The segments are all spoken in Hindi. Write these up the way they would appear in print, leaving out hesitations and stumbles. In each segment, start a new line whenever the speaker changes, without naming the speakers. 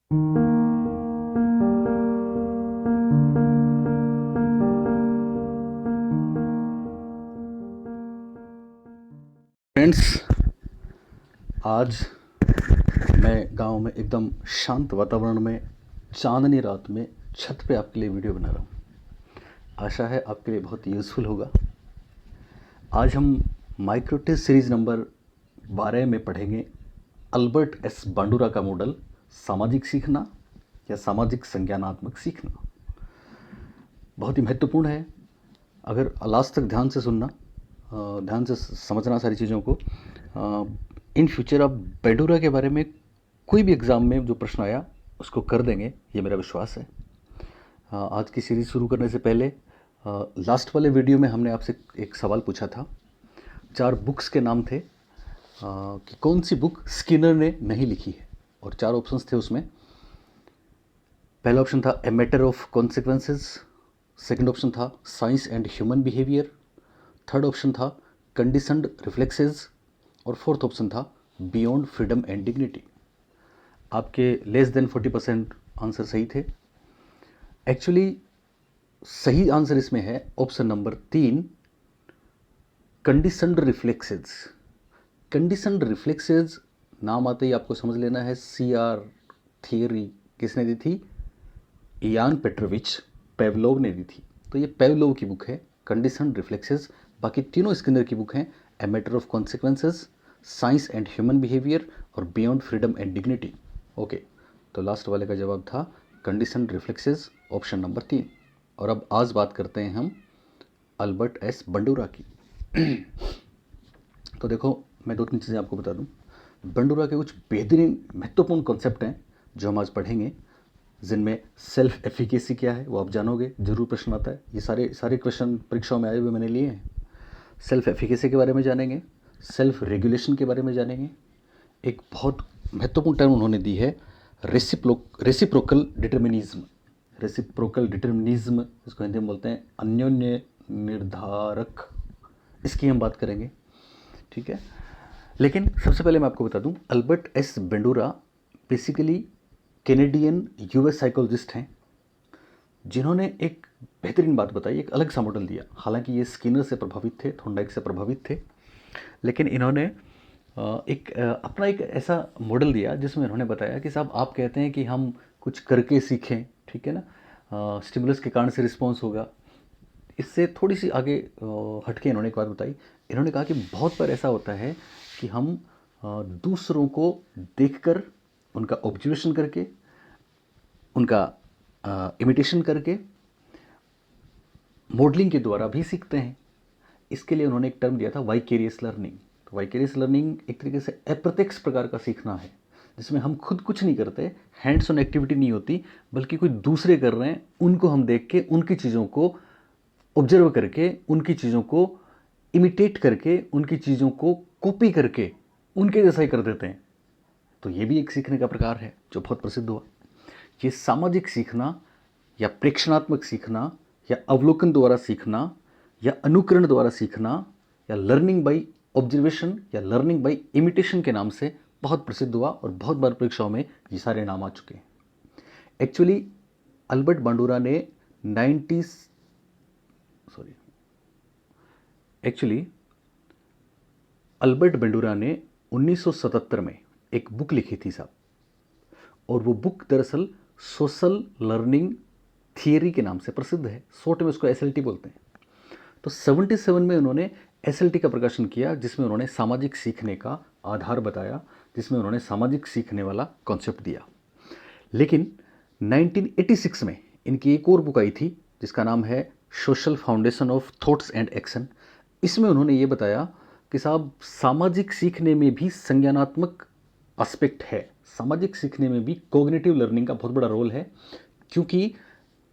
फ्रेंड्स, आज मैं गांव में एकदम शांत वातावरण में चांदनी रात में छत पे आपके लिए वीडियो बना रहा हूँ। आशा है आपके लिए बहुत यूज़फुल होगा। आज हम माइक्रो टेस्ट सीरीज़ नंबर 12 में पढ़ेंगे अल्बर्ट एस बांडुरा का मॉडल सामाजिक सीखना या सामाजिक संज्ञानात्मक सीखना। बहुत ही महत्वपूर्ण है। अगर लास्ट तक ध्यान से सुनना, ध्यान से समझना सारी चीज़ों को। इन फ्यूचर आप बांडुरा के बारे में कोई भी एग्ज़ाम में जो प्रश्न आया उसको कर देंगे, ये मेरा विश्वास है। आज की सीरीज़ शुरू करने से पहले लास्ट वाले वीडियो में हमने आपसे एक सवाल पूछा था। 4 बुक्स के नाम थे कि कौन सी बुक स्किनर ने नहीं लिखी है, और 4 ऑप्शंस थे उसमें। पहला ऑप्शन था a matter of consequences, second option था science and human behaviour, third option था कंडीशनड रिफ्लेक्सेस, और फोर्थ ऑप्शन था बियॉन्ड फ्रीडम एंड डिग्निटी। आपके लेस देन 40% आंसर सही थे। एक्चुअली सही आंसर इसमें है option number 3, conditioned reflexes. Conditioned reflexes नाम आते ही आपको समझ लेना है CR थियरी किसने दी थी? इयान पेट्रोविच पेवलोव ने दी थी। तो ये पेवलोव की बुक है कंडीशनड रिफ्लेक्सेस। बाकी तीनों स्किनर की बुक हैं, a matter of consequences, science and human behaviour और beyond freedom and dignity. Okay, तो लास्ट वाले का जवाब था कंडीशनड रिफ्लेक्सेस, ऑप्शन नंबर 3। और अब आज बात करते हैं हम अल्बर्ट एस बांडुरा की। तो देखो, मैं 2-3 चीज़ें आपको बता दूं। बांडुरा के कुछ बेहतरीन महत्वपूर्ण कॉन्सेप्ट हैं जो हम आज पढ़ेंगे, जिनमें सेल्फ एफिकेसी क्या है वो आप जानोगे, जरूर प्रश्न आता है। ये सारे क्वेश्चन परीक्षाओं में आए हुए मैंने लिए हैं। सेल्फ एफिकेसी के बारे में जानेंगे, सेल्फ रेगुलेशन के बारे में जानेंगे। एक बहुत महत्वपूर्ण टर्म उन्होंने दी है रेसिप्रोकल डिटर्मिनिज्म। रेसिप्रोकल डिटर्मिनिज्म इसको हिंदी में बोलते हैं अन्योन्य निर्धारक। इसकी हम बात करेंगे, ठीक है। लेकिन सबसे पहले मैं आपको बता दूं, Albert S बांडुरा basically Canadian US psychologist हैं, जिन्होंने एक बेहतरीन बात बताई, एक अलग सा मॉडल दिया। हालांकि ये स्किनर से प्रभावित थे, थॉर्नडाइक से प्रभावित थे, लेकिन इन्होंने अपना एक ऐसा मॉडल दिया जिसमें इन्होंने बताया कि साहब, आप कहते हैं कि हम कुछ करके सीखें, ठीक है ना, स्टिमुलस के कारण से रिस्पॉन्स होगा। इससे थोड़ी सी आगे हटके इन्होंने एक बात बताई। इन्होंने कहा कि बहुत बार ऐसा होता है कि हम दूसरों को देखकर, उनका ऑब्जर्वेशन करके, उनका इमिटेशन करके, मॉडलिंग के द्वारा भी सीखते हैं। इसके लिए उन्होंने एक टर्म दिया था वाइकेरियस लर्निंग। तो वाइकेरियस लर्निंग एक तरीके से अप्रत्यक्ष प्रकार का सीखना है, जिसमें हम खुद कुछ नहीं करते, हैंड्स ऑन एक्टिविटी नहीं होती, बल्कि कोई दूसरे कर रहे हैं, उनको हम देख के, उनकी चीज़ों को ऑब्जर्व करके, उनकी चीज़ों को इमिटेट करके, उनकी चीज़ों को कॉपी करके उनके जैसा ही कर देते हैं। तो ये भी एक सीखने का प्रकार है जो बहुत प्रसिद्ध हुआ। ये सामाजिक सीखना या प्रेक्षणात्मक सीखना या अवलोकन द्वारा सीखना या अनुकरण द्वारा सीखना या लर्निंग बाय ऑब्जर्वेशन या लर्निंग बाय इमिटेशन के नाम से बहुत प्रसिद्ध हुआ, और बहुत बार परीक्षाओं में ये सारे नाम आ चुके हैं। एक्चुअली अल्बर्ट बांडुरा ने अल्बर्ट बांडुरा ने 1977 में एक बुक लिखी थी साहब, और वो बुक दरअसल सोशल लर्निंग थियरी के नाम से प्रसिद्ध है। शॉर्ट में उसको SLT बोलते हैं। तो 77 में उन्होंने SLT का प्रकाशन किया, जिसमें उन्होंने सामाजिक सीखने का आधार बताया, जिसमें उन्होंने सामाजिक सीखने वाला कॉन्सेप्ट दिया। लेकिन 1986 में इनकी एक और बुक आई थी जिसका नाम है social foundation of thoughts and action. इसमें उन्होंने ये बताया कि साहब, सामाजिक सीखने में भी संज्ञानात्मक एस्पेक्ट है, सामाजिक सीखने में भी कॉग्निटिव लर्निंग का बहुत बड़ा रोल है, क्योंकि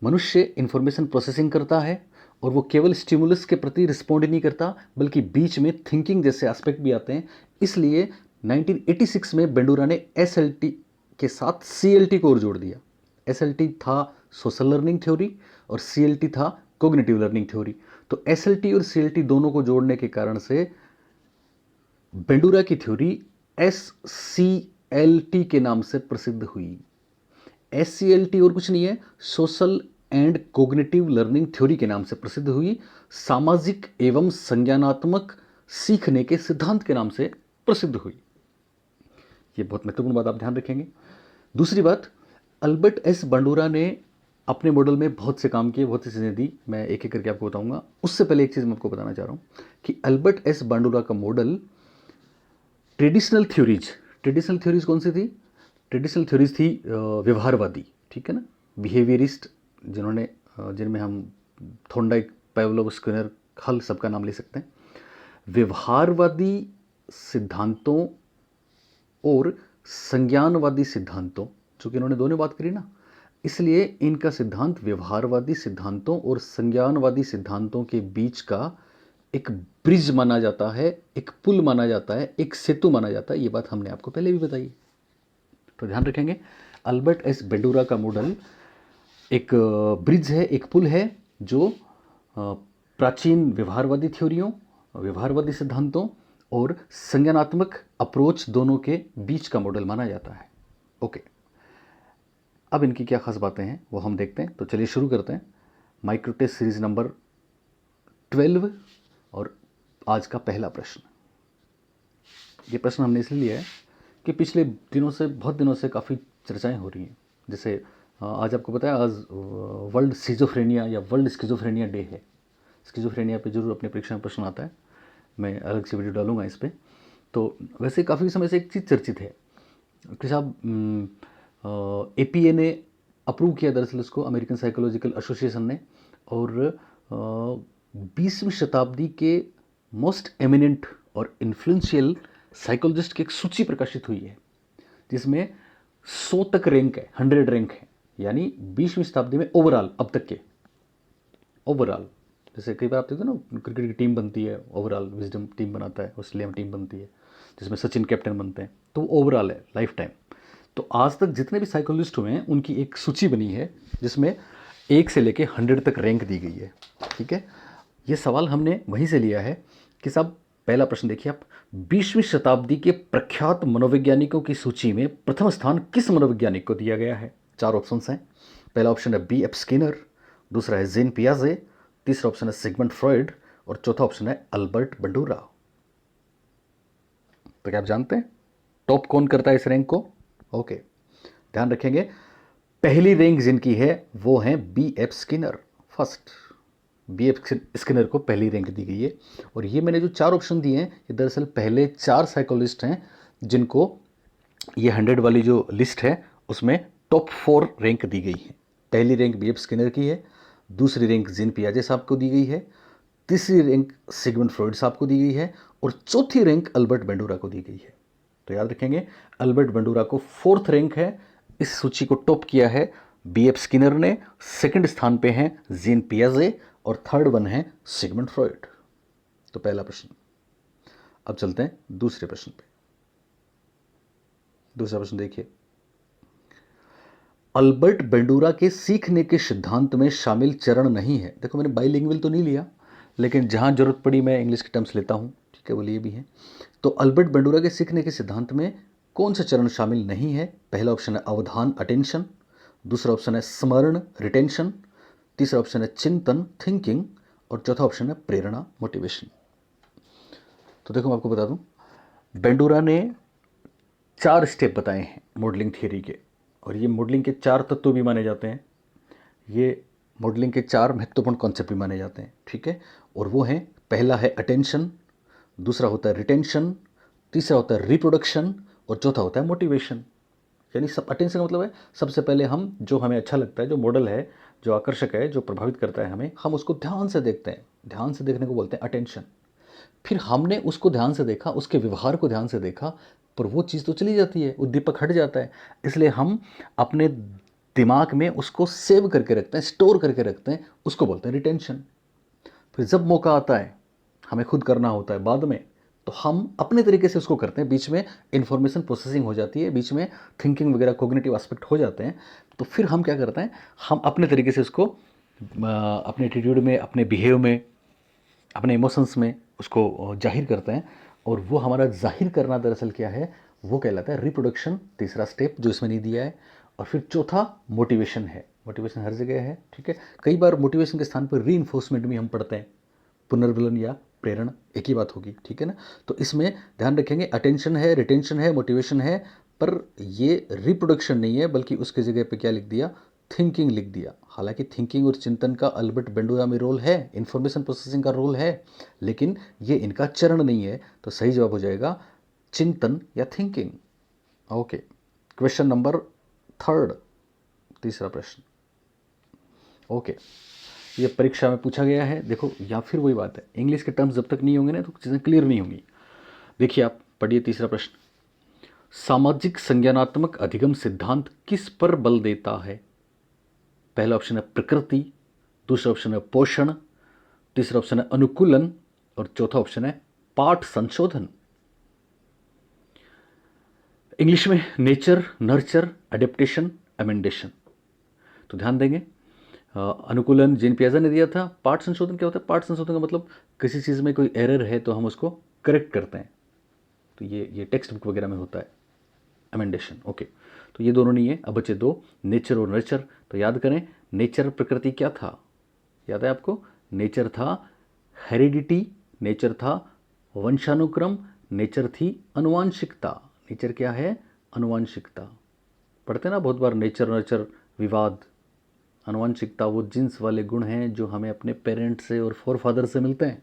मनुष्य इंफॉर्मेशन प्रोसेसिंग करता है और वो केवल स्टिमुलस के प्रति रिस्पॉन्ड नहीं करता, बल्कि बीच में थिंकिंग जैसे एस्पेक्ट भी आते हैं। इसलिए 1986 में बांडुरा ने SLT के साथ CLT को और जोड़ दिया। SLT था सोशल लर्निंग थ्योरी और CLT था कॉग्निटिव लर्निंग थ्योरी। तो SLT और CLT दोनों को जोड़ने के कारण से बांडुरा की थ्योरी SCLT के नाम से प्रसिद्ध हुई। SCLT और कुछ नहीं है, social and cognitive learning theory के नाम से प्रसिद्ध हुई, सामाजिक एवं संज्ञानात्मक सीखने के सिद्धांत के नाम से प्रसिद्ध हुई। ये बहुत महत्वपूर्ण बात आप ध्यान रखेंगे। दूसरी बात, अल्बर्ट एस बंडूरा ने अपने मॉडल में बहुत से काम किए, बहुत सी चीज़ें दी, मैं एक एक करके आपको बताऊंगा। उससे पहले एक चीज़ मैं आपको बताना चाह रहा हूँ कि अल्बर्ट एस बंडूरा का मॉडल ट्रेडिशनल थ्योरीज कौन सी थी? ट्रेडिशनल थ्योरीज थी व्यवहारवादी, ठीक है ना, बिहेवियरिस्ट, जिनमें हम थॉर्नडाइक, पावलोव, स्किनर, हल सबका नाम ले सकते हैं। व्यवहारवादी सिद्धांतों और संज्ञानवादी सिद्धांतों, चूंकि इन्होंने दोनों बात करी ना, इसलिए इनका सिद्धांत व्यवहारवादी सिद्धांतों और संज्ञानवादी सिद्धांतों के बीच का एक ब्रिज माना जाता है, एक पुल माना जाता है, एक सेतु माना जाता है। ये बात हमने आपको पहले भी बताई, तो ध्यान रखेंगे। अल्बर्ट एस बंडूरा का मॉडल एक ब्रिज है, एक पुल है, जो प्राचीन व्यवहारवादी थ्योरियों, व्यवहारवादी सिद्धांतों और संज्ञानात्मक अप्रोच दोनों के बीच का मॉडल माना जाता है। ओके, अब इनकी क्या खास बातें हैं वो हम देखते हैं। तो चलिए शुरू करते हैं। माइक्रो टेस्ट सीरीज नंबर 12 और आज का पहला प्रश्न। ये प्रश्न हमने इसलिए लिया है कि पिछले दिनों से, बहुत दिनों से काफ़ी चर्चाएं हो रही हैं। जैसे आज आपको पता है, आज वर्ल्ड सिजोफ्रेनिया या वर्ल्ड स्किजोफ्रेनिया डे है। स्किजोफ्रेनिया पे जरूर अपने परीक्षा में प्रश्न आता है, मैं अलग से वीडियो डालूंगा इस पर। तो वैसे काफ़ी समय से एक चीज़ चर्चित है कि साहब APA ने अप्रूव किया दरअसल उसको, अमेरिकन साइकोलॉजिकल एसोसिएशन ने, और 20वीं शताब्दी के मोस्ट एमिनेंट और इन्फ्लुएंशियल साइकोलॉजिस्ट की एक सूची प्रकाशित हुई है, जिसमें 100 तक रैंक है, 100 रैंक है, यानी 20वीं शताब्दी में ओवरऑल, अब तक के ओवरऑल। जैसे कई बार आप देखते हो ना, क्रिकेट की टीम बनती है, ओवरऑल विजडम टीम बनाता है, ऑस्ट्रेलिया में टीम बनती है जिसमें सचिन कैप्टन बनते हैं, तो वो ओवरऑल है, लाइफ टाइम। तो आज तक जितने भी साइकोलॉजिस्ट हुए हैं उनकी एक सूची बनी है, जिसमें 1 से लेके 100 तक रैंक दी गई है, ठीक है। ये सवाल हमने वहीं से लिया है कि साहब, पहला प्रश्न देखिए आप, 20वीं शताब्दी के प्रख्यात मनोवैज्ञानिकों की सूची में प्रथम स्थान किस मनोवैज्ञानिक को दिया गया है? 4 ऑप्शन हैं। पहला ऑप्शन है B.F. स्किनर, दूसरा है जीन पियाजे, तीसरा ऑप्शन है सिगमंड फ्रॉइड और चौथा ऑप्शन है अल्बर्ट बंडूरा। तो क्या आप जानते हैं टॉप कौन करता है इस रैंक को? ओके, ध्यान रखेंगे, पहली रैंक जिनकी है वो है B.F. Skinner, first. B.F. Skinner को पहली रैंक दी गई है। और ये मैंने जो 4 ऑप्शन दिए हैं, ये दरअसल पहले 4 साइकोलॉजिस्ट हैं जिनको ये 100 वाली जो लिस्ट है उसमें टॉप 4 रैंक दी गई है। पहली रैंक B.F. स्किनर की है, दूसरी रैंक जीन पियाजे साहब को दी गई है, तीसरी रैंक सिगमंड फ्रॉइड साहब को दी गई है और चौथी रैंक अल्बर्ट बंडूरा को दी गई है। तो याद रखेंगे, अल्बर्ट बंडूरा को 4th रैंक है। इस सूची को टॉप किया है B.F. स्किनर ने, सेकंड स्थान पे हैं जीन पियाजे और थर्ड वन है सिगमंड फ्रॉइड। तो पहला प्रश्न। अब चलते हैं दूसरे प्रश्न पे। दूसरा प्रश्न देखिए, अल्बर्ट बंडूरा के सीखने के सिद्धांत में शामिल चरण नहीं है। देखो, मैंने बाइलिंगुअल तो नहीं लिया, लेकिन जहां जरूरत पड़ी मैं इंग्लिश के टर्म्स लेता हूं, ठीक है, बोलिए भी है। तो अल्बर्ट बंडूरा के सीखने के सिद्धांत में कौन सा चरण शामिल नहीं है? पहला ऑप्शन है अवधान, अटेंशन, दूसरा ऑप्शन है स्मरण, रिटेंशन, तीसरा ऑप्शन है चिंतन, थिंकिंग, और चौथा ऑप्शन है प्रेरणा, मोटिवेशन। तो देखो, मैं आपको बता दूं, बंडूरा ने 4 स्टेप बताए हैं मॉडलिंग थियरी के, और ये मॉडलिंग के 4 तत्व भी माने जाते हैं, ये मॉडलिंग के 4 महत्वपूर्ण कॉन्सेप्ट भी माने जाते हैं, ठीक है। और वो हैं, पहला है अटेंशन, दूसरा होता है रिटेंशन, तीसरा होता है रिप्रोडक्शन और चौथा होता है मोटिवेशन। यानी सब, अटेंशन का मतलब है सबसे पहले हम जो हमें अच्छा लगता है, जो मॉडल है, जो आकर्षक है, जो प्रभावित करता है हमें, हम उसको ध्यान से देखते हैं, ध्यान से देखने को बोलते हैं अटेंशन। फिर हमने उसको ध्यान से देखा, उसके व्यवहार को ध्यान से देखा, पर वो चीज़ तो चली जाती है, उद्दीपक हट जाता है, इसलिए हम अपने दिमाग में उसको सेव करके रखते हैं, स्टोर करके रखते हैं, उसको बोलते हैं रिटेंशन। फिर जब मौका आता है, हमें खुद करना होता है बाद में, तो हम अपने तरीके से उसको करते हैं, बीच में इंफॉर्मेशन प्रोसेसिंग हो जाती है, बीच में थिंकिंग वगैरह कोग्निटिव एस्पेक्ट हो जाते हैं, तो फिर हम क्या करते हैं, हम अपने तरीके से उसको अपने एटीट्यूड में, अपने बिहेव में, अपने इमोशंस में उसको जाहिर करते हैं। और वो हमारा जाहिर करना दरअसल क्या है, वो कहलाता है रिप्रोडक्शन, तीसरा स्टेप जो इसमें नहीं दिया है। और फिर चौथा मोटिवेशन है। मोटिवेशन हर जगह है, ठीक है। कई बार मोटिवेशन के स्थान पर रीइंफोर्समेंट भी हम पढ़ते हैं, पुनर्बलन या प्रेरणा, एक ही बात होगी, ठीक है ना। तो इसमें ध्यान रखेंगे, अटेंशन है, रिटेंशन है, मोटिवेशन है, पर ये रिप्रोडक्शन नहीं है, बल्कि उसके जगह पे क्या लिख दिया, थिंकिंग लिख दिया। हालांकि थिंकिंग और चिंतन का अल्बर्ट बेंडोरा में रोल है, इंफॉर्मेशन प्रोसेसिंग का रोल है, लेकिन ये इनका चरण नहीं है। तो सही जवाब हो जाएगा चिंतन या थिंकिंग। ओके, क्वेश्चन नंबर 3, तीसरा प्रश्न। ओके, ये परीक्षा में पूछा गया है। देखो, या फिर वही बात है, इंग्लिश के टर्म्स जब तक नहीं होंगे ना तो चीज़ें क्लियर नहीं होंगी। देखिए, आप पढ़िए तीसरा प्रश्न। सामाजिक संज्ञानात्मक अधिगम सिद्धांत किस पर बल देता है? पहला ऑप्शन है प्रकृति, दूसरा ऑप्शन है पोषण, तीसरा ऑप्शन है अनुकूलन, और चौथा ऑप्शन है पाठ संशोधन। इंग्लिश में नेचर, नर्चर, एडेप्टेशन, अमेंडेशन। तो ध्यान देंगे, अनुकूलन जेन पियाजा ने दिया था। पाठ संशोधन क्या होता है? पाठ संशोधन का मतलब किसी चीज़ में कोई एरर है तो हम उसको करेक्ट करते हैं, तो ये टेक्स्ट बुक वगैरह में होता है अमेंडेशन। ओके, तो ये दोनों नहीं है। अब बचे दो, नेचर और नर्चर। तो याद करें, नेचर प्रकृति क्या था, याद है आपको? नेचर था हेरिडिटी, नेचर था वंशानुक्रम, नेचर थी अनुवांशिकता। नेचर क्या है? अनुवांशिकता। पढ़ते ना बहुत बार, नेचर नर्चर विवाद। अनुवांशिकता वो जीन्स वाले गुण हैं जो हमें अपने पेरेंट्स से और फोरफादर से मिलते हैं।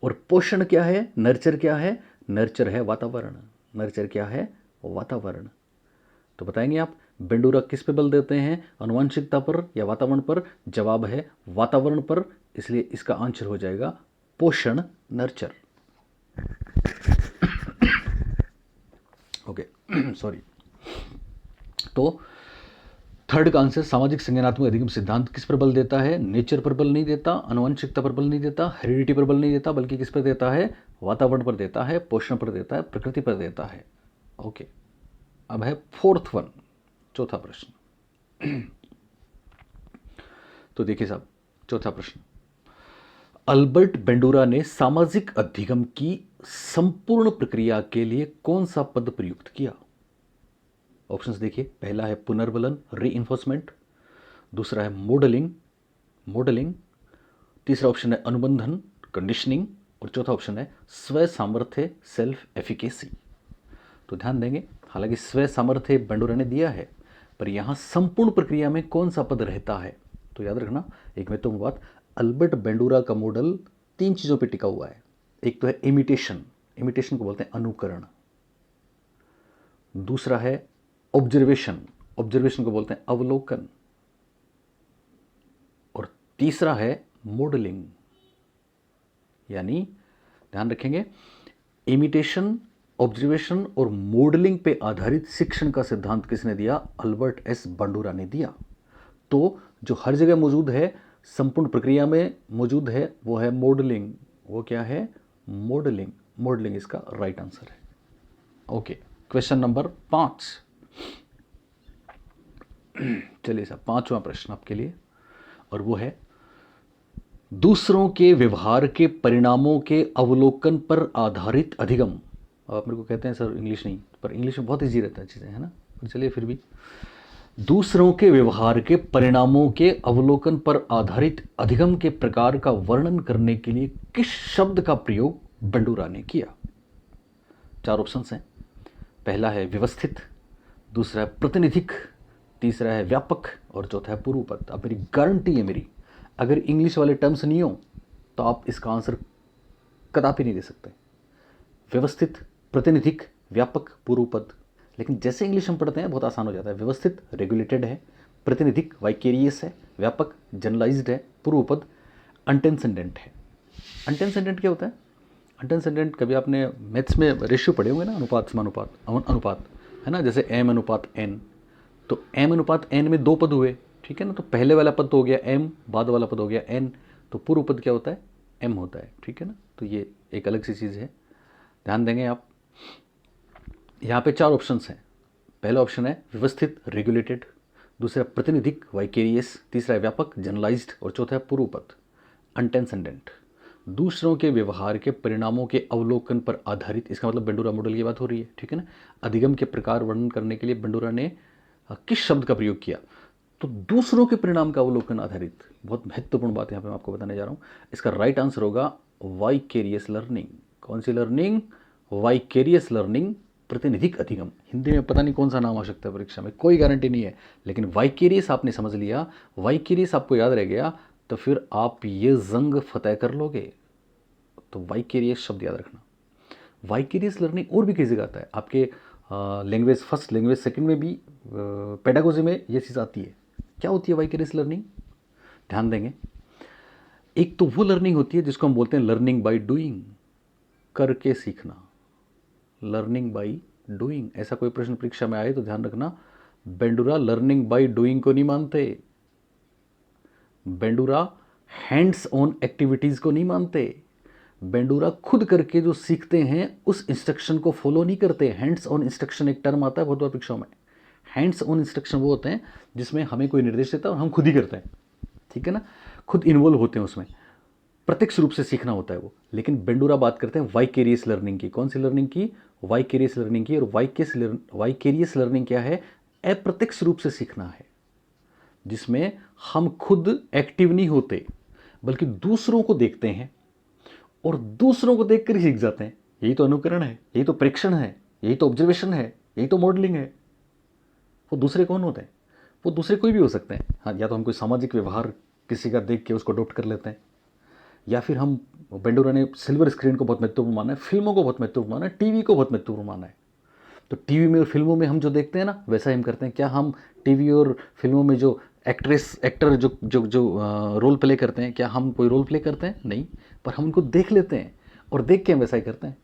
और पोषण क्या है? नर्चर क्या है? नर्चर है वातावरण। नर्चर क्या है? वातावरण। तो बताएंगे आप, बेंडूरा किस पे बल देते हैं, अनुवांशिकता पर या वातावरण पर? जवाब है वातावरण पर, इसलिए इसका आंसर हो जाएगा पोषण, नर्चर। Okay, sorry. तो थर्ड का आंसर, सामाजिक संज्ञानात्मक अधिगम सिद्धांत किस पर बल देता है? नेचर पर बल नहीं देता, अनुवांशिकता पर बल नहीं देता, हेरिडिटी पर बल नहीं देता, बल्कि किस पर देता है? वातावरण पर देता है, पोषण पर देता है, प्रकृति पर देता है। ओके, अब है फोर्थ वन, चौथा प्रश्न। तो देखिए साहब, चौथा प्रश्न, अल्बर्ट बेंडूरा ने सामाजिक अधिगम की संपूर्ण प्रक्रिया के लिए कौन सा पद प्रयुक्त किया? ऑप्शंस देखिए, पहला है पुनर्बलन, रीइंफोर्समेंट, दूसरा है मॉडलिंग, तीसरा ऑप्शन है अनुबंधन, कंडीशनिंग, और चौथा ऑप्शन है स्व सामर्थ्य, सेल्फ एफिकेसी। तो ध्यान देंगे, हालांकि स्व सामर्थ्य बेंडूरा ने दिया है, पर यहाँ संपूर्ण प्रक्रिया में कौन सा पद रहता है? तो याद रखना, एक महत्वपूर्ण बात, अल्बर्ट बेंडूरा का मॉडल 3 चीज़ों पर टिका हुआ है। एक तो है इमिटेशन, इमिटेशन को बोलते हैं अनुकरण। दूसरा है ऑब्जर्वेशन, ऑब्जर्वेशन को बोलते हैं अवलोकन। और तीसरा है मॉडलिंग, यानी ध्यान रखेंगे, इमिटेशन, ऑब्जर्वेशन और मॉडलिंग पे आधारित शिक्षण का सिद्धांत किसने दिया? अल्बर्ट एस बेंडूरा ने दिया। तो जो हर जगह मौजूद है, संपूर्ण प्रक्रिया में मौजूद है, वो है मॉडलिंग। वो क्या है? मॉडलिंग। मॉडलिंग इसका राइट आंसर है। Okay, question number 5। चलिए साहब, 5वां प्रश्न आपके लिए, और वो है, दूसरों के व्यवहार के परिणामों के अवलोकन पर आधारित अधिगम। आप मेरे को कहते हैं सर इंग्लिश नहीं, पर इंग्लिश में बहुत ईजी रहता है चीज़ें, है ना, पर चलिए फिर भी, दूसरों के व्यवहार के परिणामों के अवलोकन पर आधारित अधिगम के प्रकार का वर्णन करने के लिए किस शब्द का प्रयोग बेंडूरा ने किया? 4 ऑप्शंस हैं। पहला है व्यवस्थित, दूसरा है प्रतिनिधिक, तीसरा है व्यापक, और चौथा है पूर्वपद। अब मेरी गारंटी है, मेरी, अगर इंग्लिश वाले टर्म्स नहीं हो तो आप इसका आंसर कदापि नहीं दे सकते। व्यवस्थित, प्रतिनिधिक, व्यापक, पूर्वपद। लेकिन जैसे इंग्लिश हम पढ़ते हैं बहुत आसान हो जाता है। व्यवस्थित रेगुलेटेड है, प्रतिनिधिक वाइकेरियस है, व्यापक जनरलाइज्ड है, पूर्वपद अनटेंसेंडेंट है। अनटेंसेंडेंट क्या होता है? अनटेंसेंडेंट, कभी आपने मैथ्स में रेशियो पढ़े होंगे ना, अनुपात समानुपात, अनुपात, है ना, जैसे m अनुपात n। तो m अनुपात n में 2 पद हुए, ठीक है ना, तो पहले वाला पद तो हो गया m, बाद वाला पद हो गया n, तो पूर्व पद क्या होता है? m होता है, ठीक है ना। तो ये एक अलग सी चीज़ है, ध्यान देंगे आप। यहाँ पे 4 ऑप्शंस हैं। पहला ऑप्शन है व्यवस्थित रेगुलेटेड, दूसरा प्रतिनिधिक वाइकेरियस, तीसरा है व्यापक जनरलाइज्ड, और चौथा है पूर्वपद अनटेंसेंडेंट। दूसरों के व्यवहार के परिणामों के अवलोकन पर आधारित, इसका मतलब बेंडूरा मॉडल की बात हो रही है, ठीक है ना। अधिगम के प्रकार वर्णन करने के लिए बेंडूरा ने किस शब्द का प्रयोग किया? तो दूसरों के परिणाम का अवलोकन आधारित, बहुत महत्वपूर्ण बात यहाँ पे मैं आपको बताने जा रहा हूँ। इसका राइट आंसर होगा वाइकेरियस लर्निंग। कौन सी लर्निंग? वाइकेरियस लर्निंग, प्रतिनिधिक अधिगम। हिंदी में पता नहीं कौन सा नाम आ सकता है परीक्षा में, कोई गारंटी नहीं है, लेकिन वाइकेरियस आपने समझ लिया, वाइकेरियस आपको याद रह गया, तो फिर आप ये जंग फतेह कर लोगे। तो वाइकेरियस शब्द याद रखना। वाइकेरियस लर्निंग और भी कई जगह आता है आपके लैंग्वेज फर्स्ट, लैंग्वेज सेकंड में भी, पेडागोजी में ये चीज़ आती है। क्या होती है वाइकेरियस लर्निंग? ध्यान देंगे। एक तो वो लर्निंग होती है जिसको हम बोलते हैं लर्निंग बाय डूइंग, करके सीखना। लर्निंग बाय डूइंग, ऐसा कोई प्रश्न परीक्षा में आए तो ध्यान रखना, बेंडुरा लर्निंग बाय डूइंग को नहीं मानते। बेंडुरा हैंड्स ऑन एक्टिविटीज़ को नहीं मानते। बेंडुरा खुद करके जो सीखते हैं उस इंस्ट्रक्शन को फॉलो नहीं करते। हैंड्स ऑन इंस्ट्रक्शन एक टर्म आता है बहुत बार परीक्षाओं में। हैंड्स ऑन इंस्ट्रक्शन वो होते हैं जिसमें हमें कोई निर्देश देता है और हम खुद ही करते हैं, ठीक है ना, खुद इन्वॉल्व होते हैं उसमें, प्रत्यक्ष रूप से सीखना होता है वो। लेकिन बेंडुरा बात करते हैं वाइकेरियस लर्निंग की। कौन सी लर्निंग की? वाइकेरियस लर्निंग की। और वाइकेरियस लर्निंग क्या है? अप्रत्यक्ष रूप से सीखना है, जिसमें हम खुद एक्टिव नहीं होते बल्कि दूसरों को देखते हैं और दूसरों को देखकर ही सीख जाते हैं। यही तो अनुकरण है, यही तो प्रेक्षण है, यही तो ऑब्जर्वेशन है, यही तो मॉडलिंग है। वो दूसरे कौन होते हैं? वो दूसरे कोई भी हो सकते हैं। हाँ, या तो हम कोई सामाजिक व्यवहार किसी का देख के उसको अडॉप्ट कर लेते हैं, या फिर हम, बेंडुरा ने सिल्वर स्क्रीन को बहुत महत्वपूर्ण माना है, फिल्मों को बहुत महत्वपूर्ण माना है, टीवी को बहुत महत्वपूर्ण माना है। तो टीवी में और फिल्मों में हम जो देखते हैं ना, वैसा ही हम करते हैं। क्या हम टीवी और फिल्मों में जो एक्टर जो जो जो रोल प्ले करते हैं, क्या हम कोई रोल प्ले करते हैं? नहीं, पर हम उनको देख लेते हैं और देख के हम वैसा ही करते हैं।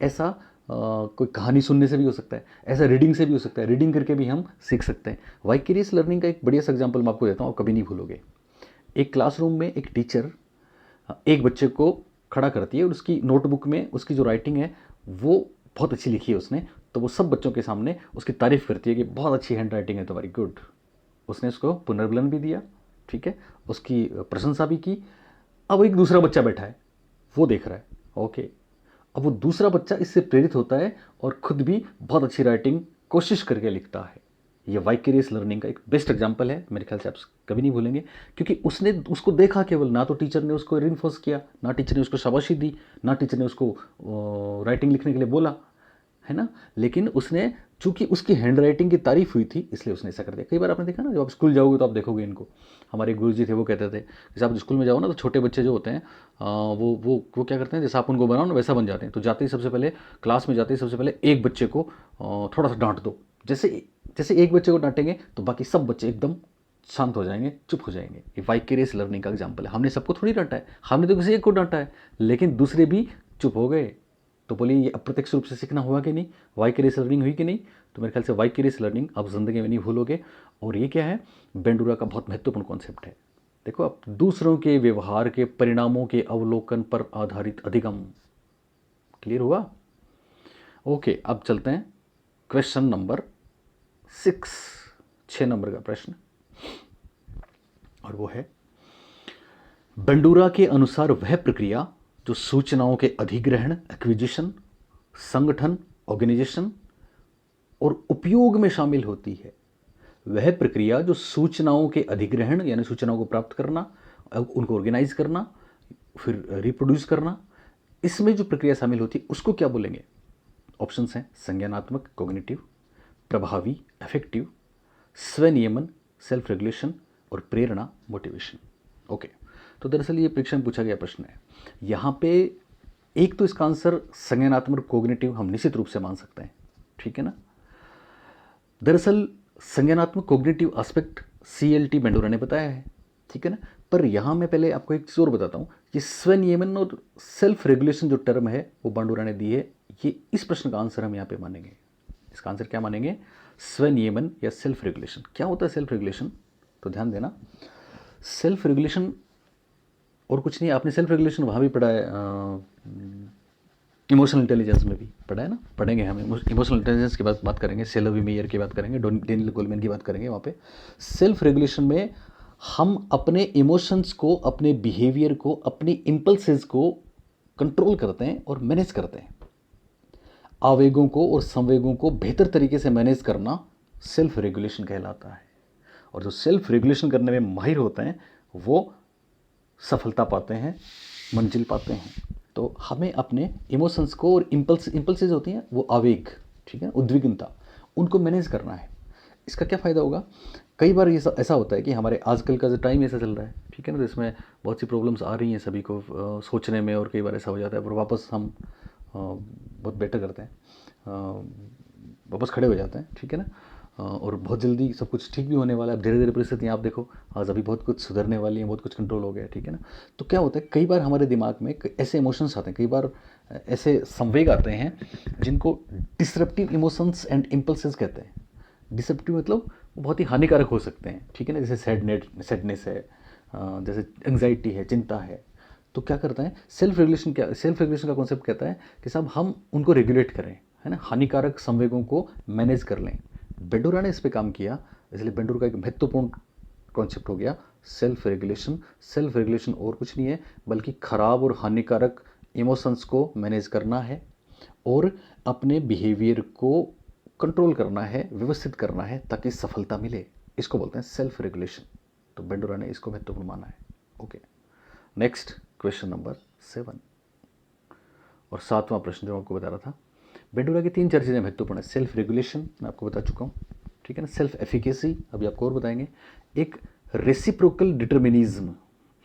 ऐसा कोई कहानी सुनने से भी हो सकता है, ऐसा रीडिंग से भी हो सकता है, रीडिंग करके भी हम सीख सकते हैं। वाइकेरियस लर्निंग का एक बढ़िया सा एग्जाम्पल मैं आपको देता हूँ, आप कभी नहीं भूलोगे। एक क्लासरूम में एक टीचर एक बच्चे को खड़ा करती है और उसकी नोटबुक में उसकी जो राइटिंग है वो बहुत अच्छी लिखी है उसने, तो वो सब बच्चों के सामने उसकी तारीफ़ करती है कि बहुत अच्छी हैंड राइटिंग है तुम्हारी, गुड। उसने उसको पुनर्बलन भी दिया, ठीक है, उसकी प्रशंसा भी की। अब एक दूसरा बच्चा बैठा है, वो देख रहा है, ओके। अब वो दूसरा बच्चा इससे प्रेरित होता है और खुद भी बहुत अच्छी राइटिंग कोशिश करके लिखता है। ये वाइकेरियस लर्निंग का एक बेस्ट एग्जांपल है, मेरे ख्याल से आप कभी नहीं भूलेंगे, क्योंकि उसने उसको देखा केवल, ना तो टीचर ने उसको रिइंफोर्स किया, ना टीचर ने उसको शाबाशी दी, ना टीचर ने उसको राइटिंग लिखने के लिए बोला, है ना, लेकिन उसने, चूंकि उसकी हैंड राइटिंग की तारीफ हुई थी इसलिए उसने ऐसा कर दिया। कई बार आपने देखा ना, जब आप स्कूल जाओगे तो आप देखोगे इनको। हमारे गुरुजी थे, वो कहते थे जैसे आप स्कूल में जाओ ना तो छोटे बच्चे जो होते हैं वो क्या करते हैं, जैसे आप उनको बनाओ ना वैसा बन जाते हैं। तो जाते ही सबसे पहले, क्लास में जाते ही सबसे पहले एक बच्चे को थोड़ा सा डांट दो। जैसे जैसे एक बच्चे को डांटेंगे तो बाकी सब बच्चे एकदम शांत हो जाएंगे, चुप हो जाएंगे। ये वाइकेरियस लर्निंग का एग्जाम्पल है। हमने सबको थोड़ी डांटा है, हमने तो किसी एक को डांटा है, लेकिन दूसरे भी चुप हो गए। तो बोलिए ये अप्रत्यक्ष रूप से सीखना हुआ कि नहीं, वाइकेरियस लर्निंग हुई कि नहीं? तो मेरे ख्याल से वाइकेरियस लर्निंग आप जिंदगी में नहीं भूलोगे। और ये क्या है? बेंडुरा का बहुत महत्वपूर्ण कॉन्सेप्ट है। देखो, आप दूसरों के व्यवहार के परिणामों के अवलोकन पर आधारित अधिगम। क्लियर हुआ? ओके, अब चलते हैं क्वेश्चन नंबर 6 नंबर का प्रश्न, और वो है, बेंडुरा के अनुसार वह प्रक्रिया जो सूचनाओं के अधिग्रहण, एक्विजिशन, संगठन, ऑर्गेनाइजेशन और उपयोग में शामिल होती है, वह प्रक्रिया जो सूचनाओं के अधिग्रहण यानी सूचनाओं को प्राप्त करना, उनको ऑर्गेनाइज करना, फिर रिप्रोड्यूस करना, इसमें जो प्रक्रिया शामिल होती है उसको क्या बोलेंगे? ऑप्शंस हैं संज्ञानात्मक कॉग्निटिव, प्रभावी अफेक्टिव, स्वनियमन सेल्फ रेगुलेशन, और प्रेरणा मोटिवेशन। ओके, तो दरअसल ये परीक्षा में पूछा गया प्रश्न है। यहाँ पे एक तो इसका आंसर संज्ञानात्मक कॉग्निटिव हम निश्चित रूप से मान सकते हैं, ठीक है ना। दरअसल संज्ञानात्मक कॉग्निटिव एस्पेक्ट CLT बेंडुरा ने बताया है, ठीक है ना। पर यहाँ मैं पहले आपको एक चीज़ और बताता हूँ, ये स्वनियमन और सेल्फ रेगुलेशन जो टर्म है वो बेंडुरा ने दी है, ये इस प्रश्न का आंसर हम यहाँ पे मानेंगे। इसका आंसर क्या मानेंगे? स्वनियमन या सेल्फ रेगुलेशन। क्या होता है सेल्फ रेगुलेशन? तो ध्यान देना, सेल्फ रेगुलेशन और कुछ नहीं, आपने सेल्फ रेगुलेशन वहाँ भी पढ़ा है, इमोशनल इंटेलिजेंस में भी पढ़ा है ना, पढ़ेंगे हम इमोशनल इंटेलिजेंस की बात करेंगे, सेलोवी मेयर की बात करेंगे, डेनियल गोलमैन की बात करेंगे। वहाँ पे सेल्फ रेगुलेशन में हम अपने इमोशंस को, अपने बिहेवियर को, अपनी इम्पल्सेस को कंट्रोल करते हैं और मैनेज करते हैं। आवेगों को और संवेगों को बेहतर तरीके से मैनेज करना सेल्फ रेगुलेशन कहलाता है। और जो सेल्फ रेगुलेशन करने में माहिर होते हैं वो सफलता पाते हैं, मंजिल पाते हैं। तो हमें अपने इमोशंस को और इम्पल्सेस होती हैं वो आवेग, ठीक है, उद्विग्नता, उनको मैनेज करना है। इसका क्या फ़ायदा होगा? कई बार ये ऐसा होता है कि हमारे आजकल का जो टाइम ऐसा चल रहा है, ठीक है ना, तो इसमें बहुत सी प्रॉब्लम्स आ रही हैं सभी को सोचने में, और कई बार ऐसा हो जाता है पर वापस हम बहुत बेटर करते हैं, वापस खड़े हो जाते हैं, ठीक है ना, और बहुत जल्दी सब कुछ ठीक भी होने वाला है। धीरे धीरे परिस्थितियाँ आप देखो, आज अभी बहुत कुछ सुधरने वाली हैं, बहुत कुछ कंट्रोल हो गया, ठीक है ना। तो क्या होता है, कई बार हमारे दिमाग में ऐसे इमोशंस आते हैं, कई बार ऐसे संवेग आते हैं जिनको डिसरप्टिव इमोशंस एंड इम्पल्सेस कहते हैं। डिसरप्टिव मतलब वो बहुत ही हानिकारक हो सकते हैं, ठीक है ना, जैसे सैडनेस है, जैसे एंग्जाइटी है, चिंता है। तो क्या करता है सेल्फ रेगुलेशन का कॉन्सेप्ट कहता है कि साहब हम उनको रेगुलेट करें, है ना, हानिकारक संवेगों को मैनेज कर लें। बेंडोरा ने इस पे काम किया, इसलिए बेंडोरा का एक महत्वपूर्ण कॉन्सेप्ट हो गया सेल्फ रेगुलेशन। सेल्फ रेगुलेशन और कुछ नहीं है बल्कि खराब और हानिकारक इमोशंस को मैनेज करना है और अपने बिहेवियर को कंट्रोल करना है, व्यवस्थित करना है ताकि सफलता मिले। इसको बोलते हैं सेल्फ रेगुलेशन। तो बेंडोरा ने इसको महत्वपूर्ण माना है। ओके, नेक्स्ट क्वेश्चन नंबर 7 और 7वां प्रश्न जो आपको बता रहा था। बेंडोरा की 3-4 चीज़ें महत्वपूर्ण है। सेल्फ रेगुलेशन मैं आपको बता चुका हूँ, ठीक है ना। सेल्फ एफिकेसी अभी आपको और बताएंगे। एक रेसिप्रोकल डिटर्मिनिज्म,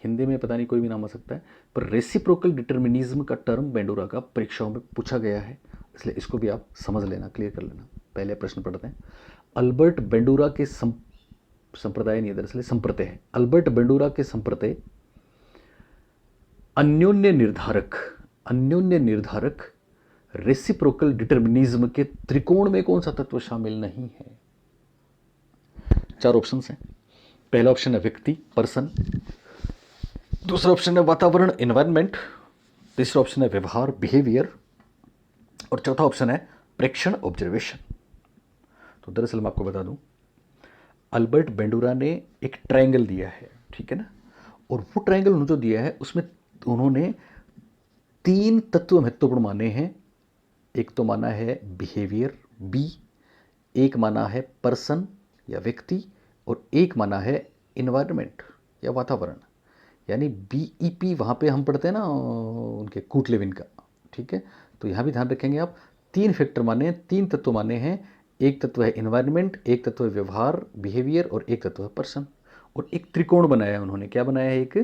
हिंदी में पता नहीं कोई भी नाम आ सकता है, पर रेसिप्रोकल डिटर्मिनिज्म का टर्म बेंडोरा का परीक्षाओं में पूछा गया है, इसलिए इसको भी आप समझ लेना, क्लियर कर लेना। पहले प्रश्न पढ़ते हैं। अल्बर्ट बेंडोरा के संप्रदाय नहीं, दरअसल संप्रदाय है। अल्बर्ट बेंडोरा के संप्रदाय अन्योन्य निर्धारक रेसिप्रोकल डिटर्मिनिज्म के त्रिकोण में कौन सा तत्व शामिल नहीं है? 4 ऑप्शन हैं। पहला ऑप्शन है व्यक्ति, पर्सन, दूसरा ऑप्शन है वातावरण, एनवायरनमेंट, तीसरा ऑप्शन है व्यवहार, बिहेवियर, और चौथा ऑप्शन है प्रेक्षण, ऑब्जर्वेशन। तो दरअसल मैं आपको बता दूं, अल्बर्ट बेंडोरा ने एक ट्रायंगल दिया है, ठीक है ना, और वो ट्रायंगल उन्होंने जो दिया है उसमें उन्होंने 3 तत्व महत्वपूर्ण माने हैं। एक तो माना है बिहेवियर, बी, एक माना है पर्सन या व्यक्ति, और एक माना है इन्वायरमेंट या वातावरण। यानी BEP वहाँ पे हम पढ़ते हैं ना उनके कूटलेविन का, ठीक है। तो यहाँ भी ध्यान रखेंगे आप, 3 फैक्टर माने हैं, 3 तत्व माने हैं। एक तत्व है इन्वायरमेंट, एक तत्व है व्यवहार, बिहेवियर, और एक तत्व है पर्सन। और एक त्रिकोण बनाया है उन्होंने, क्या बनाया है? एक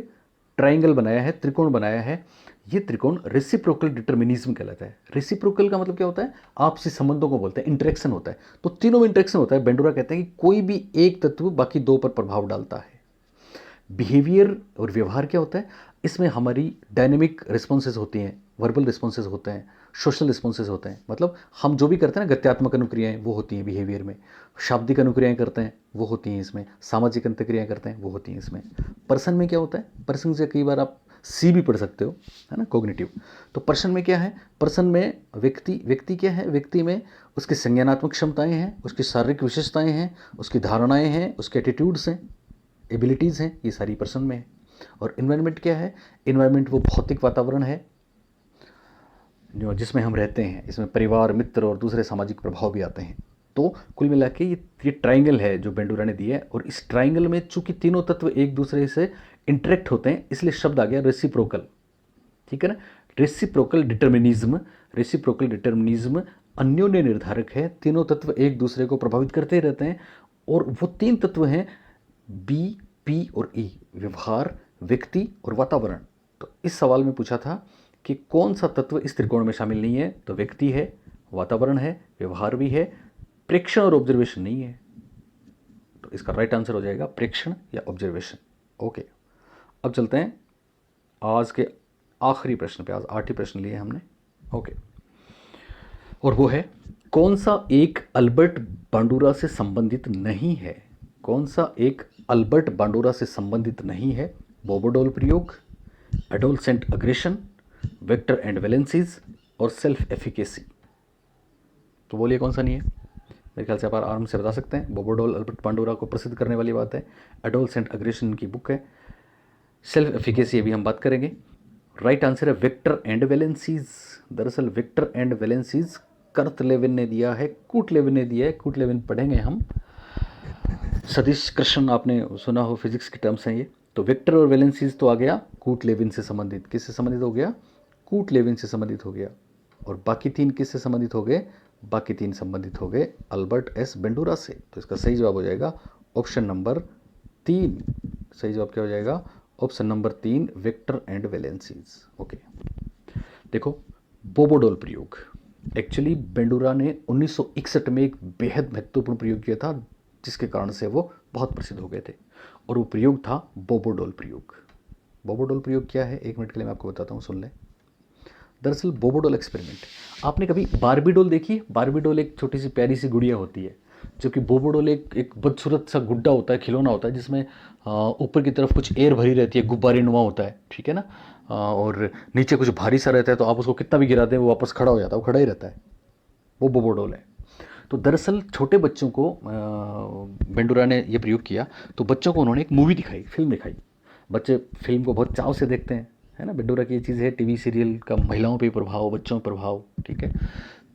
ट्राइंगल बनाया है, त्रिकोण बनाया है। ये त्रिकोण रेसिप्रोकल डिटर्मिनिज्म कहलाता है। रेसिप्रोकल का मतलब क्या होता है? आपसी संबंधों को बोलते हैं, इंटरेक्शन होता है। तो तीनों में इंटरेक्शन होता है। बेंडोरा कहते हैं कि कोई भी एक तत्व बाकी 2 पर प्रभाव डालता है। बिहेवियर और व्यवहार क्या होता है? इसमें हमारी डायनेमिक रिस्पॉन्सेज होती हैं, वर्बल रिस्पॉन्सेज होते हैं, सोशल रिस्पॉन्सेज होते हैं। मतलब हम जो भी करते हैं ना, गत्यात्मक अनुक्रियाएं, वो होती हैं बिहेवियर में। शाब्दिक अनुक्रियाएं करते हैं, वो होती हैं इसमें। सामाजिक अंतक्रियाएं करते हैं, वो होती हैं इसमें। पर्सन में क्या होता है? पर्सन से कई बार आप सी भी पढ़ सकते हो, है ना, कोग्निटिव। तो पर्सन में क्या है? पर्सन में व्यक्ति क्या है? व्यक्ति में उसकी संज्ञानात्मक क्षमताएं हैं, उसकी शारीरिक विशेषताएं हैं, उसकी धारणाएं हैं, उसके एटीट्यूड्स हैं, एबिलिटीज़ हैं, ये सारी पर्सन में है। और इन्वायरमेंट क्या है? इन्वायरमेंट वो भौतिक वातावरण है जो जिसमें हम रहते हैं। इसमें परिवार, मित्र और दूसरे सामाजिक प्रभाव भी आते हैं। तो कुल मिला के ये ट्राइंगल है जो बेंडोरा ने दिया है। और इस ट्राइंगल में चूंकि तीनों तत्व एक दूसरे से इंटरेक्ट होते हैं, इसलिए शब्द आ गया रेसिप्रोकल, ठीक है ना। रेसिप्रोकल डिटर्मिनिज्म अन्योन्य निर्धारक है। तीनों तत्व एक दूसरे को प्रभावित करते रहते हैं। और वो 3 तत्व हैं बी, पी और ई, व्यवहार, व्यक्ति और वातावरण। तो इस सवाल में पूछा था कि कौन सा तत्व इस त्रिकोण में शामिल नहीं है? तो व्यक्ति है, वातावरण है, व्यवहार भी है, प्रेक्षण और ऑब्जर्वेशन नहीं है। तो इसका राइट आंसर हो जाएगा प्रेक्षण या ऑब्जर्वेशन। ओके, अब चलते हैं आज के आखिरी प्रश्न पे। आज 8 ही प्रश्न लिए हमने। ओके, और वो है कौन सा एक अल्बर्ट बांडुरा से संबंधित नहीं है? कौन सा एक अल्बर्ट बांडुरा से संबंधित नहीं है? बोबोडोल प्रयोग, adolescent aggression, vector and valencies और सेल्फ एफिकेसी। तो बोलिए कौन सा नहीं है? मेरे ख्याल से आप आराम से बता सकते हैं। बोबोडोल अल्बर्ट बांडुरा को प्रसिद्ध करने वाली बात है। एडोलसेंट अग्रेशन की बुक है। सेल्फ एफिकेसी अभी हम बात करेंगे। राइट आंसर है वेक्टर एंड वैलेंसीज। दरअसल वेक्टर एंड वैलेंसीज कर्तलेविन ने दिया है, कूटलेविन ने दिया है। कूटलेविन पढ़ेंगे हम। सतीश कृष्ण आपने सुना हो, फिजिक्स के टर्म्स हैं ये। तो वेक्टर और वैलेंसीज तो आ गया कूटलेविन से संबंधित। किससे संबंधित हो गया? कूटलेविन से संबंधित हो गया। और बाकी तीन किससे संबंधित हो गए? बाकी तीन संबंधित हो गए अल्बर्ट एस बेंडूरा से। तो इसका सही जवाब हो जाएगा ऑप्शन नंबर 3। सही जवाब क्या हो जाएगा? Option number 3, vector and valencies. Okay, देखो बोबोडोल प्रयोग। एक्चुअली बेंडूरा ने 1961 में एक बेहद महत्वपूर्ण प्रयोग किया था, जिसके कारण से वो बहुत प्रसिद्ध हो गए थे, और वो प्रयोग था बोबोडोल प्रयोग। बोबोडोल प्रयोग क्या है, एक मिनट के लिए मैं आपको बताता हूँ, सुन लें। दरअसल बोबोडोल एक्सपेरिमेंट, आपने कभी बारबी डोल देखी है? बारबी डोल एक छोटी सी प्यारी सी गुड़िया होती है, जबकि बोबोडोल एक बदसूरत सा गुड्डा होता है, खिलौना होता है, जिसमें ऊपर की तरफ कुछ एयर भरी रहती है, गुब्बारे नुमा होता है, ठीक है ना। और नीचे कुछ भारी सा रहता है, तो आप उसको कितना भी गिरा दें वो वापस खड़ा हो जाता है, वो खड़ा ही रहता है। वो बोबोडोल है। तो दरअसल छोटे बच्चों को बेंडूरा ने ये प्रयोग किया, तो बच्चों को उन्होंने एक मूवी दिखाई, फिल्म दिखाई। बच्चे फिल्म को बहुत चाव से देखते हैं, है ना। बेंडूरा की ये चीज़ है, टीवी सीरियल का महिलाओं पे प्रभाव, बच्चों पे प्रभाव, ठीक है।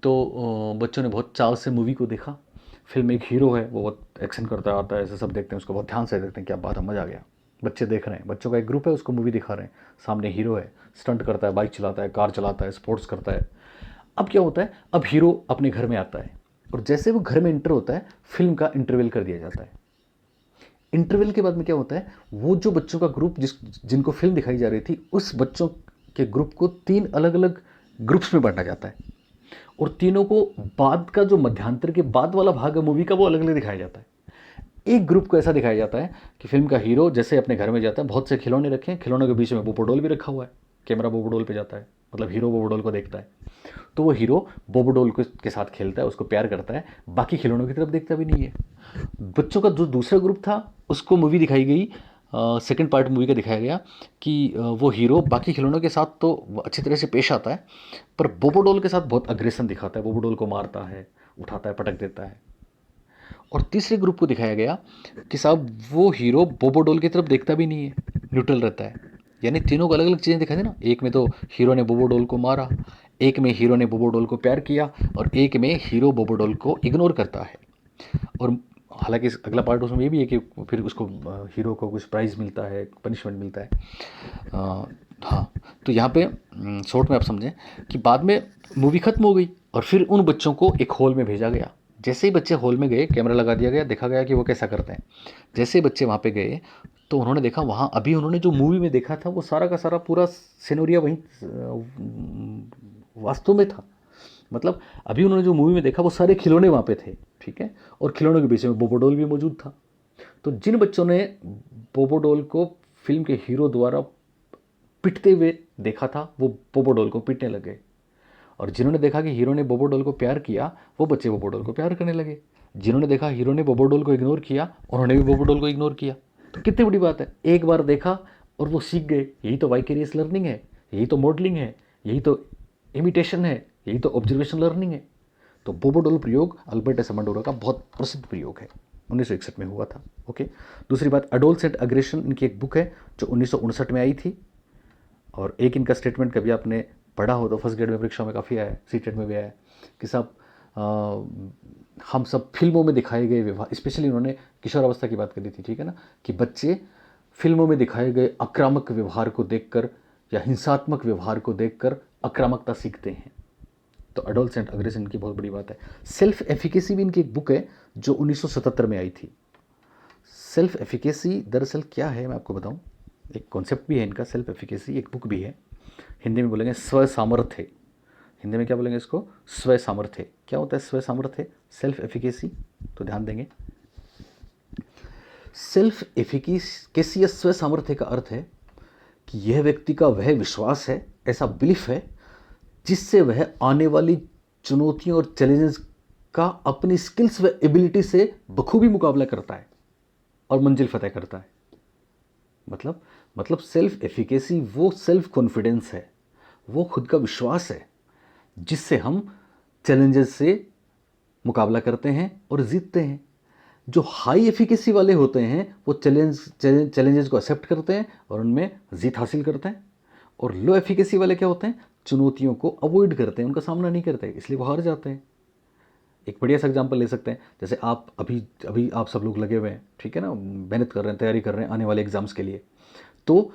तो बच्चों ने बहुत चाव से मूवी को देखा। फिल्म में एक हीरो है, वो बहुत एक्शन करता आता है, ऐसे सब देखते हैं उसको, बहुत ध्यान से देखते हैं, क्या बात है, मज़ा आ गया। बच्चे देख रहे हैं, बच्चों का एक ग्रुप है, उसको मूवी दिखा रहे हैं। सामने हीरो है, स्टंट करता है, बाइक चलाता है, कार चलाता है, स्पोर्ट्स करता है। अब क्या होता है, अब हीरो अपने घर में आता है, और जैसे वो घर में इंटर होता है, फिल्म का इंटरवल कर दिया जाता है। इंटरवल के बाद में क्या होता है, वो जो बच्चों का ग्रुप जिनको फिल्म दिखाई जा रही थी, उस बच्चों के ग्रुप को 3 अलग अलग ग्रुप्स में बांटा जाता है, और तीनों को बाद का जो मध्यांतर के बाद वाला भाग है मूवी का, वो अलग अलग दिखाया जाता है। एक ग्रुप को ऐसा दिखाया जाता है कि फिल्म का हीरो जैसे अपने घर में जाता है, बहुत से खिलौने रखे हैं, खिलौनों के बीच में बोबोडोल भी रखा हुआ है, कैमरा बोबोडोल पे जाता है, मतलब हीरो बोबोडोल को देखता है, तो वो हीरो बोबोडोल के साथ खेलता है, उसको प्यार करता है, बाकी खिलौनों की तरफ देखता भी नहीं है। बच्चों का जो दूसरा ग्रुप था, उसको मूवी दिखाई गई, सेकंड पार्ट मूवी का दिखाया गया कि वो हीरो बाकी खिलौनों के साथ तो अच्छी तरह से पेश आता है, पर बोबोडोल के साथ बहुत अग्रेशन दिखाता है, बोबोडोल को मारता है, उठाता है, पटक देता है। और तीसरे ग्रुप को दिखाया गया कि साहब वो हीरो बोबोडोल की तरफ देखता भी नहीं है, न्यूट्रल रहता है। यानी तीनों को अलग अलग चीज़ें दिखाई दी ना, एक में तो हीरो ने बोबोडोल को मारा, एक में हीरो ने बोबोडोल को प्यार किया, और एक में हीरो बोबोडोल को इग्नोर करता है। और हालांकि अगला पार्ट उसमें ये भी है कि फिर उसको हीरो को कुछ प्राइज़ मिलता है, पनिशमेंट मिलता है। हाँ, तो यहाँ पे शॉर्ट में आप समझें कि बाद में मूवी ख़त्म हो गई, और फिर उन बच्चों को एक हॉल में भेजा गया। जैसे ही बच्चे हॉल में गए, कैमरा लगा दिया गया, देखा गया कि वो कैसा करते हैं। जैसे ही बच्चे वहाँ पे गए, तो उन्होंने देखा वहाँ अभी उन्होंने जो मूवी में देखा था, वो सारा का सारा पूरा सिनेरियो वहीं वास्तव में था। मतलब अभी उन्होंने जो मूवी में देखा, वो सारे खिलौने वहाँ पे थे, ठीक है, और खिलौनों के बीच में बोबोडोल भी मौजूद था। तो जिन बच्चों ने बोबोडोल को फिल्म के हीरो द्वारा पिटते हुए देखा था, वो बोबोडोल को पीटने लगे, और जिन्होंने देखा कि हीरो ने बोबोडोल को प्यार किया, वो बच्चे बोबोडोल को प्यार करने लगे। जिन्होंने देखा हीरो ने बोबोडोल को इग्नोर किया, उन्होंने भी बोबोडोल को इग्नोर किया। तो कितनी बड़ी बात है, एक बार देखा और वो सीख गए। यही तो वाइकेरियस लर्निंग है, यही तो मॉडलिंग है, यही तो इमिटेशन है, यही तो ऑब्जर्वेशन लर्निंग है। तो बोबोडोल प्रयोग अल्बर्ट एस बेंडूरा का बहुत प्रसिद्ध प्रयोग है, 1961 में हुआ था। ओके, दूसरी बात, एडोलसेंट अग्रेशन, इनकी एक बुक है जो 1959 में आई थी, और एक इनका स्टेटमेंट कभी आपने पढ़ा हो तो फर्स्ट ग्रेड में परीक्षा में काफ़ी आया है, सीटेट में भी आया है, कि साहब हम सब फिल्मों में दिखाए गए व्यवहार, स्पेशली उन्होंने किशोरावस्था की बात करी थी, ठीक है ना, कि बच्चे फिल्मों में दिखाए गए आक्रामक व्यवहार को देखकर या हिंसात्मक व्यवहार को देखकर आक्रामकता सीखते हैं। तो एडोलसेंट अग्रेशन की बहुत बड़ी बात है। सेल्फ एफिकेसी भी इनकी एक बुक है जो 1977 में आई थी। सेल्फ एफिकेसी दरअसल क्या है मैं आपको बताऊं, एक कॉन्सेप्ट भी है इनका, सेल्फ एफिकेसी एक बुक भी है। हिंदी में बोलेंगे स्व सामर्थ्य। हिंदी में क्या बोलेंगे इसको? स्व सामर्थ्य। क्या होता है स्व सामर्थ्य? Self efficacy. तो ध्यान देंगे, सेल्फ एफिकेसी या स्व सामर्थ्य का अर्थ है कि यह व्यक्ति का वह विश्वास है, ऐसा बिलीफ है, जिससे वह आने वाली चुनौतियों और चैलेंजेस का अपनी स्किल्स व एबिलिटी से बखूबी मुकाबला करता है और मंजिल फतेह करता है। मतलब सेल्फ एफिकेसी वो सेल्फ कॉन्फिडेंस है, वो खुद का विश्वास है, जिससे हम चैलेंजेस से मुकाबला करते हैं और जीतते हैं। जो हाई एफिकेसी वाले होते हैं वो चैलेंजेस को एक्सेप्ट करते हैं और उनमें जीत हासिल करते हैं, और लो एफिकेसी वाले क्या होते हैं? चुनौतियों को अवॉइड करते हैं, उनका सामना नहीं करते, इसलिए वो हार जाते हैं। एक बढ़िया सा एग्जांपल ले सकते हैं, जैसे आप अभी अभी आप सब लोग लगे हुए हैं, ठीक है ना, मेहनत कर रहे हैं, तैयारी कर रहे हैं आने वाले एग्ज़ाम्स के लिए। तो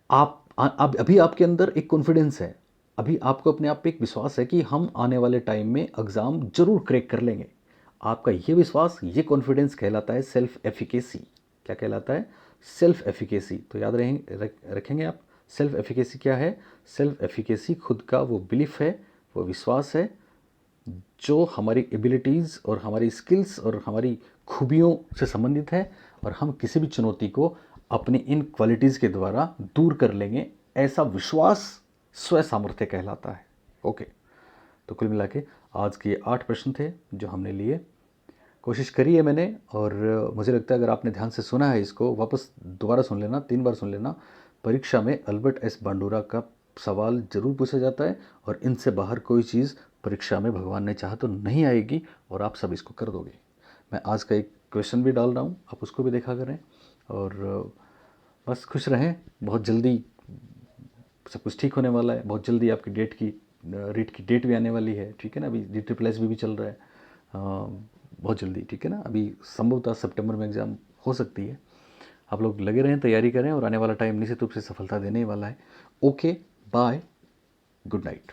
अब अभी आपके अंदर एक कॉन्फिडेंस है, अभी आपको अपने आप पे एक विश्वास है कि हम आने वाले टाइम में एग्ज़ाम ज़रूर क्रैक कर लेंगे। आपका ये विश्वास, ये कॉन्फिडेंस कहलाता है सेल्फ एफिकेसी। क्या कहलाता है? Self efficacy. तो याद रखेंगे आप, सेल्फ एफिकेसी क्या है? सेल्फ एफिकेसी खुद का वो बिलीफ है, वो विश्वास है जो हमारी एबिलिटीज़ और हमारी स्किल्स और हमारी खूबियों से संबंधित है, और हम किसी भी चुनौती को अपनी इन क्वालिटीज़ के द्वारा दूर कर लेंगे, ऐसा विश्वास स्व सामर्थ्य कहलाता है। ओके, तो कुल मिला के आज के 8 प्रश्न थे जो हमने लिए। कोशिश करी है मैंने, और मुझे लगता है अगर आपने ध्यान से सुना है इसको, वापस दोबारा सुन लेना, 3 बार सुन लेना। परीक्षा में अल्बर्ट एस बांडुरा का सवाल ज़रूर पूछा जाता है, और इनसे बाहर कोई चीज़ परीक्षा में भगवान ने चाहा तो नहीं आएगी, और आप सब इसको कर दोगे। मैं आज का एक क्वेश्चन भी डाल रहा हूँ, आप उसको भी देखा करें, और बस खुश रहें। बहुत जल्दी सब कुछ ठीक होने वाला है, बहुत जल्दी आपकी रीट की डेट भी आने वाली है, ठीक है ना। अभी DSSS भी चल रहा है, बहुत जल्दी, ठीक है ना। अभी संभवतः सितंबर में एग्ज़ाम हो सकती है। आप लोग लगे रहें, तैयारी करें, और आने वाला टाइम निश्चित रूप से सफलता देने वाला है। Okay, bye, good night.